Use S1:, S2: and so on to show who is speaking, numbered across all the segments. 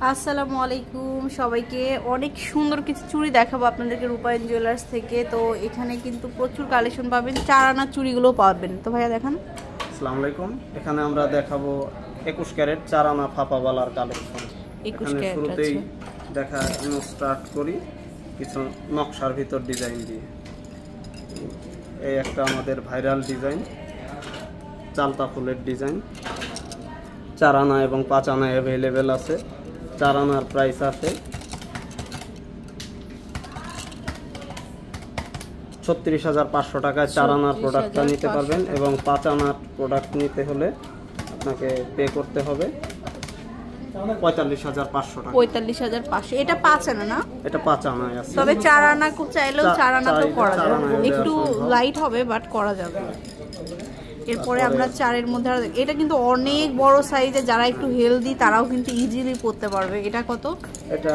S1: আসসালামু আলাইকুম সবাইকে। অনেক সুন্দর কিছু চুড়ি দেখাবো আপনাদেরকে রূপায়ণ জুয়েলার্স থেকে। তো এখানে কিন্তু প্রচুর কালেকশন পাবেন, 4 আনা চুড়িগুলো পাবেন। তো ভাইয়া দেখান।
S2: আসসালামু আলাইকুম। এখানে আমরা দেখাবো 21 ক্যারেট 4 আনা ফাপাবালার কালেকশন।
S1: 21 ক্যারেট
S2: শুরুতেই দেখানো স্টার্ট করি কিছু নকশার ভিতর ডিজাইন দিয়ে। এই একটা আমাদের ভাইরাল ডিজাইন, চালতা ফুলের ডিজাইন। 4 আনা এবং 5 আনা অ্যাভেলেবেল আছে। 4 আনার প্রাইস আছে 36,500 টাকায় 4 আনার প্রোডাক্টটা নিতে পারবেন, এবং 5 আনার প্রোডাক্ট নিতে হলে আপনাকে পে করতে হবে 45,500 টাকা।
S1: 45,500। এটা 5 আনা না?
S2: এটা 5 আনা আছে,
S1: তবে 4 আনা চাইলেও 4 আনা তো করা যাবে, একটু লাইট হবে বাট করা যাবে। এরপরে আমরা 4 এর মধ্যে এটা কিন্তু অনেক বড় সাইজে, যারা একটু হেলদি তারাও কিন্তু ইজিলি পরতে পারবে। এটা কত?
S2: এটা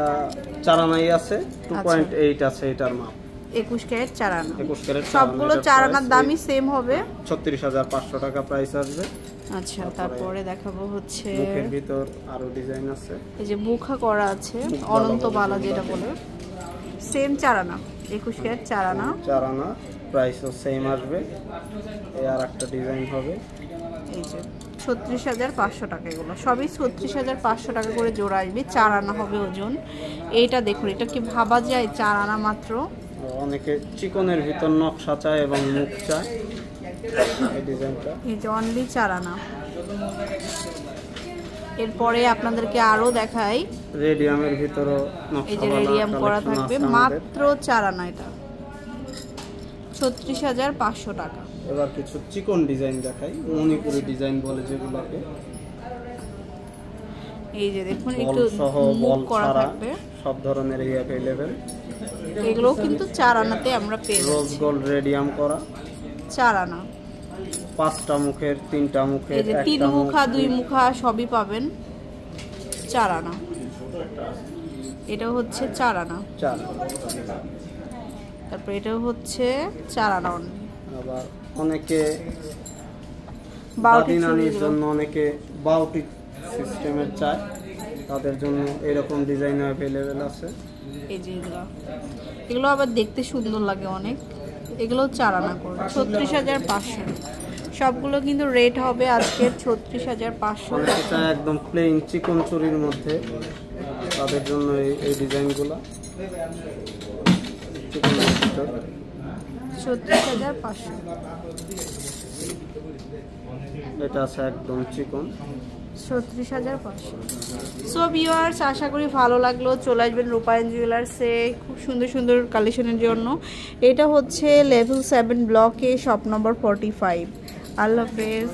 S2: 4 আনাই আছে, 2.8 আছে এটার মাপ।
S1: 21 ক্যারেট 4 আনা।
S2: 21 ক্যারেট
S1: সবগুলো 4 আনার দামই সেম হবে,
S2: 36,500 টাকা প্রাইস আসবে।
S1: আচ্ছা, তারপরে দেখাবো হচ্ছে
S2: মুখের ভিতর আরো ডিজাইন আছে।
S1: এই যে বুখা করা আছে, অনন্ত বালা যেটা বলে, সেম 4 আনা, 21 ক্যারেট 4 আনা।
S2: 4 আনা প্রাইসও সেম আসবে। এই আর একটা ডিজাইন হবে,
S1: এই যে 36,500 টাকা। এগুলো সবই 36,500 টাকা করে জোড়া আসবে, 4 আনা হবে ওজন। এইটা দেখুন, এটা কি ভাবা যায় 4 আনা মাত্র।
S2: অনেকে চিকনের ভিতর নকশা চায় এবং মুখ চায়। এই ডিজাইনটা
S1: এই যে অনলি 4 আনা। এরপরে আপনাদেরকে আরো দেখাই,
S2: রেডিয়ামের ভিতরও নকশা,
S1: এই যে রেডিয়াম করা থাকবে, মাত্র 4 আনা। এটা 36,500 টাকা।
S2: এবার কিছু চিকন ডিজাইন দেখাই, মণিপুরি ডিজাইন বলে যেগুলোকে।
S1: এই যে দেখুন, একটু
S2: বল
S1: করা
S2: ছাড়া
S1: থাকবে,
S2: সব ধরনের এই अवेलेबल।
S1: এগুলো কিন্তু 4 আনাতে আমরা পেয়ে
S2: রোজ
S1: যাচ্ছি।
S2: গোল্ড রেডিয়াম করা
S1: 4 আনা।
S2: 5টা মুখের, 3টা মুখের,
S1: এই যে 3 মুখা 2 মুখা সবই পাবেন, 4 আনা। এটা হচ্ছে 4 আনা।
S2: 4।
S1: তারপর এটা হচ্ছে 4 আনা।
S2: আবার অনেকে
S1: বাউটি
S2: বাদিনানির জন্য অনেকে বাউটি সিস্টেমের চায়, তাদের জন্য এরকম ডিজাইন अवेलेबल আছে।
S1: এই যে এগুলো আবার দেখতে সুন্দর লাগে অনেক। এগুলো 4 আনা করে 36,500। সবগুলো কিন্তু রেট হবে আজকে 36,500
S2: অনেকে চায় একদম প্লেন চিকন চুরির মধ্যে, তাদের জন্য এই ডিজাইনগুলো
S1: 36,500।
S2: এটা আছে একদম চিকন
S1: 36,500। সো ভিউয়ার্স, আশা করি ভালো লাগলো। চলে আসবেন রূপায়ণ জুয়েলার্সে খুব সুন্দর সুন্দর কালেকশনের জন্য। এটা হচ্ছে লেভেল 7 ব্লকে, শপ নম্বর 45। আল্লাহ হাফেজ।